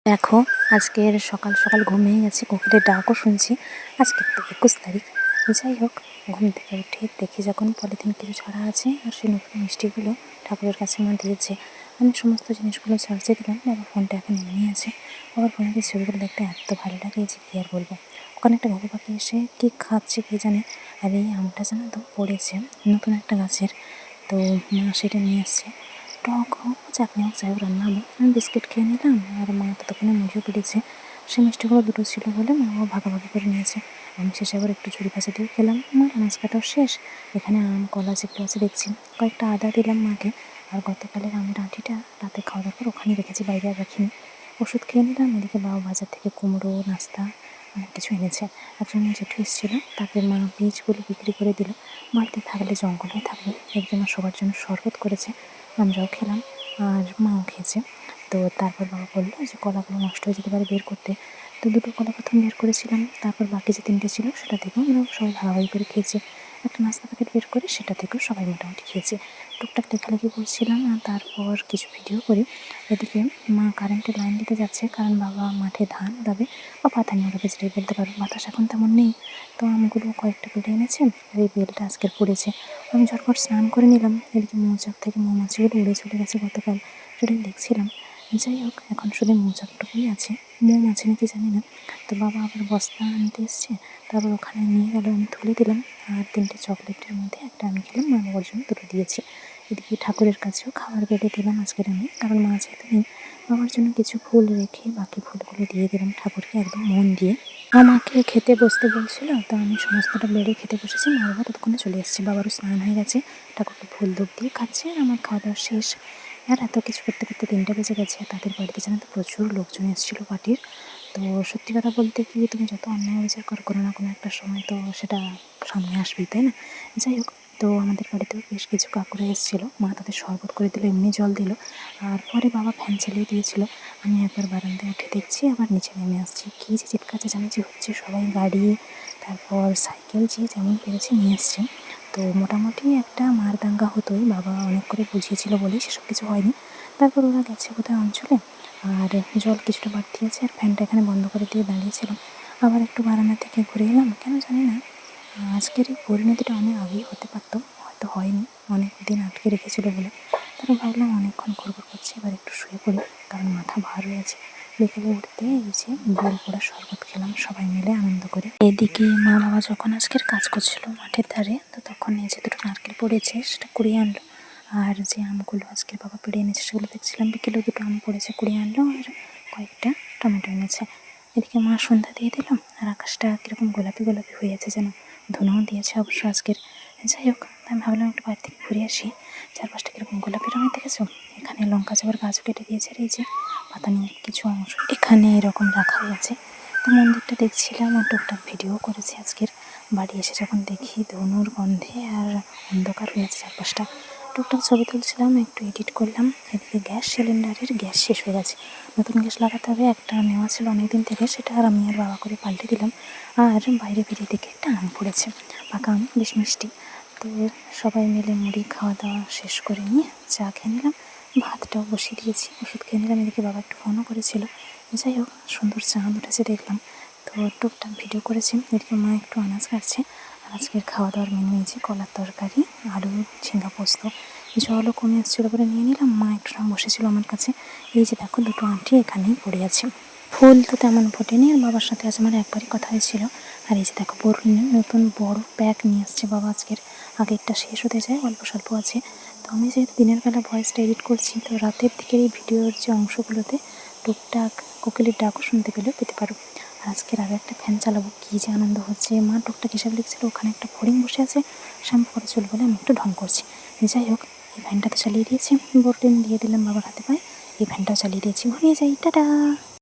দেখো আজকের সকাল সকাল ঘুমিয়ে গেছি, কোকিলের ডাকও শুনছি। আজকে তো 21 তারিখ। যাই হোক, ঘুম থেকে উঠে দেখি যখন পলিথিন কিছু ছড়া আছে আর সেই নতুন মিষ্টিগুলো ঠাকুরের কাছে মা দিয়েছে। আমি সমস্ত জিনিসগুলো চার্জে দিলাম। বাবা ফোনটা এখন এমনি আছে। আবার ফোনে ছবিগুলো দেখতে এত ভালো লাগে যে কী আর বলবো। ওখানে একটা ঘুঘু পাখি এসে কী খাচ্ছে কে জানে। আর এই আমটা যেন তো পড়েছে নতুন একটা গাছের, তো মা সেটা নিয়ে আসছে। টক হোক চাটনি হোক যাই হোক রান্না হলো। আমি বিস্কিট খেয়ে নিলাম আর মা ততক্ষণে মুড়িও পেরেছে। সেই মিষ্টিগুলো দুটো ছিল বলে মাও ভাগাভাগি করে নিয়েছে। আমি শেষে আবার একটু ঝুড়ি ভাজা দিয়ে খেলাম। আমার আনাজ কাটাও শেষ। এখানে আম কলা যেগুলো আছে দেখছি, কয়েকটা আদা দিলাম মাকে। আর গতকালের আমের আঁটিটা রাতে খাওয়া দাওয়ার পর ওখানে রেখেছি, বাইরে আর রাখিনি। ওষুধ খেয়ে নিলাম। এদিকে বাবা বাজার থেকে কুমড়ো নাস্তা অনেক কিছু এনেছে। একজন জেঠু এসেছিল, তাকে মা বীজগুলো বিক্রি করে দিল। বাড়িতে থাকলে জঙ্গলে থাকবে, এর জন্য সবার জন্য শরবত করেছে। আমরাও খেলাম আর মাও খেয়েছে। তো তারপর বাবা বললো যে কলাগুলো নষ্ট হয়ে যেতে পারে বের করতে। তো দুটো কলা প্রথম বের করেছিলাম, তারপর বাকি যে তিনটে ছিল সেটা থেকেও আমরা সবাই ভাগাভাগি করে খেয়েছি। একটা নাস্তা প্যাকেট বের করে সেটা থেকেও সবাই মোটামুটি খেয়েছি। টুকটাক লেখালেখি করছিলাম আর তারপর কিছু ভিডিও করি। এদিকে মা কারেন্টের লাইন দিতে যাচ্ছে, কারণ বাবা মাঠে ধান ওড়াবে বা পাতা নিয়ে ওড়াবে, যেটাই বলতে পারো। বাতাস এখন তেমন নেই, তো আমগুলো কয়েকটা পেড়ে এনেছে আর এই বেলটা আজকের পড়েছে। আমি ঝটপট স্নান করে নিলাম। এদিকে মৌচাক থেকে মৌমাছিগুলো উড়ে চলে গেছে গতকাল, সেটাই দেখছিলাম। যাই হোক, এখন শুধু মৌচাকটুকুই আছে, মৌমাছি নাকি জানি না। তো বাবা আবার বস্তা আনতে এসছে, তারপর ওখানে নিয়ে গেল, আমি তুলে দিলাম। আর তিনটে চকলেটের মধ্যে একটা আমি খেলাম, মা বাবার জন্য দুটো দিয়েছি। এদিকে ঠাকুরের কাছেও খাবার বেড়ে দিলাম আজকের আমি, কারণ মা যেহেতু নেই। বাবার জন্য কিছু ফুল রেখে বাকি ফুলগুলো দিয়ে দিলাম ঠাকুরকে একদম মন দিয়ে। আমাকে খেতে বসতে বলছিল, তো আমি সমস্তটা বেড়ে খেতে বসেছি। মা বাবা ততক্ষণে চলে এসেছে, বাবারও স্নান হয়ে গেছে, ঠাকুরকে ফুল ধূপ দিয়ে খাচ্ছে আর আমার খাওয়া দাওয়া শেষ। আর এত কিছু করতে করতে 3টা বেজে গেছে। তাদের বাড়িতে জানো তো প্রচুর লোকজন এসেছিলো পার্টির। তো সত্যি কথা বলতে কি, তুমি যত অন্যায় বিচার করো, কোনো না কোনো একটা সময় তো সেটা সামনে আসবেই, তাই না? যাই হোক, তো আমাদের বাড়িতেও বেশ কিছু কাকুরা এসেছিলো। মা তাদের শরবত করে দিল, এমনি জল দিল। আর পরে বাবা ফ্যান চালিয়ে দিয়েছিল। আমি একবার বারান্দায় উঠে দেখছি, আবার নিচে নেমে আসছি। কী যে চিৎকার চেঁচামেচি হচ্ছে, সবাই গাড়ি তারপর সাইকেল যে যেমন পেরেছে নিয়ে এসছে। তো মোটামুটি একটা মার দাঙ্গা হতোই, বাবা অনেক করে বুঝিয়েছিল বলেই সেসব কিছু হয়নি। তারপর ওরা গেছে কোথায় অঞ্চলে, আর জল কিছুটা বাড়তি আছে আর ফ্যানটা এখানে বন্ধ করে দিয়ে দাঁড়িয়েছিলাম। আবার একটু বারান্দা থেকে ঘুরে এলাম, কেন জানি না আজকের এই পরিণতিটা অনেক আগেই হতে পারতো, হয়তো হয়নি, অনেক দিন আটকে রেখেছিল বলে। তারপর ভাবলাম অনেকক্ষণ ঘুরঘুর করছি, এবার একটু শুয়ে পড়ি, কারণ মাথা ভার হয়ে আছে। বিকেলে উঠতে এই যে বেল পোড়া শরবত খেলাম সবাই মিলে আনন্দ করে। এদিকে মা বাবা যখন আজকের কাজ করছিল মাঠের ধারে, তো তখন এই যে দুটো নারকেল পড়েছে সেটা কুড়িয়ে আনলো। আর যে আমগুলো আজকের বাবা পেড়ে এনেছে সেগুলো দেখছিলাম। বিকেলেও দুটো আম পড়েছে, কুড়িয়ে আনলো আর কয়েকটা টমেটো এনেছে। এদিকে মা সন্ধ্যা দিয়ে দিলাম আর আকাশটা কীরকম গোলাপি গোলাপি হয়ে আছে যেন, ধুনোও দিয়েছে অবশ্য আজকের। যাই হোক, আমি ভাবলাম একটু বাইরে থেকে ঘুরে আসি, চারপাশটা কীরকম গোলাপি রঙের দেখেছো। এখানে লঙ্কা চাপার গাছও কেটে দিয়েছে, আর এই যে পাতা নিয়ে কিছু অংশ এখানে এরকম রাখা হয়েছে। তো মন্দিরটা দেখছিলাম আর টুকটাক ভিডিও করেছি আজকের। বাড়ি এসে যখন দেখি ধনুর গন্ধে আর অন্ধকার হয়ে আছে চারপাশটা, টুকটাক ছবি তুলছিলাম, একটু এডিট করলাম। এদিকে গ্যাস সিলিন্ডারের গ্যাস শেষ হয়ে গেছে, নতুন গ্যাস লাগাতে হবে। একটা নেওয়া ছিল অনেক দিন থেকে, সেটা আর আমি আর বাবা করে পাল্টে দিলাম। আর বাইরে বেরিয়ে দেখে একটা আম পড়েছে, পাকা আম, বেশ মিষ্টি। তো সবাই মিলে মুড়ি খাওয়া দাওয়া শেষ করে নিয়ে চা খেয়ে নিলাম, ভাতটাও বসিয়ে দিয়েছি, ওষুধ খেয়ে নিলাম। এদিকে বাবা একটু ফোনও করেছিল। যাই হোক, সুন্দর চাঁদ উঠেছে দেখলাম, তো টুকটাক ভিডিও করেছি। এদিকে মা একটু আনাজ কাটছে। আর আজকের খাওয়া দাওয়ার মেনু হয়েছে কলার তরকারি, আলু, ঝিঙ্গা পোস্ত। জলও কমে আসছিলো বলে নিয়ে নিলাম। মা একটু সময় বসেছিল আমার কাছে। এই যে দেখো দুটো আঁটি এখানেই পড়ে আছে, ফুল তো তেমন ফোটেনি। আর বাবার সাথে আজ আমার একবারই কথা হয়েছিল। আর এই যে দেখো বরুণের নতুন বড় প্যাক নিয়ে আসছে বাবা আজকের, আগেরটা শেষ হতে যায়, অল্প স্বল্প আছে। তো আমি যেহেতু দিনের বেলা ভয়েসটা এডিট করছি, তো রাতের দিকের এই ভিডিওর যে অংশগুলোতে টুকটাক কোকিলের ডাকও শুনতে পেতে পারো। আর আজকের আরও একটা ফ্যান চালাবো, কী যে আনন্দ হচ্ছে। মা টুকটাক হিসাব লিখছিল, ওখানে একটা ফড়িং বসে আছে, শ্যাম্পু করে চুল বলে আমি একটু ঢং করছি। যাই হোক, এই ফ্যানটা তো চালিয়ে দিয়েছি, বোরটিন দিয়ে দিলাম বাবার হাতে পায়ে, এই ফ্যানটাও চালিয়ে দিয়েছি, ঘুমিয়ে যাই, টাটা।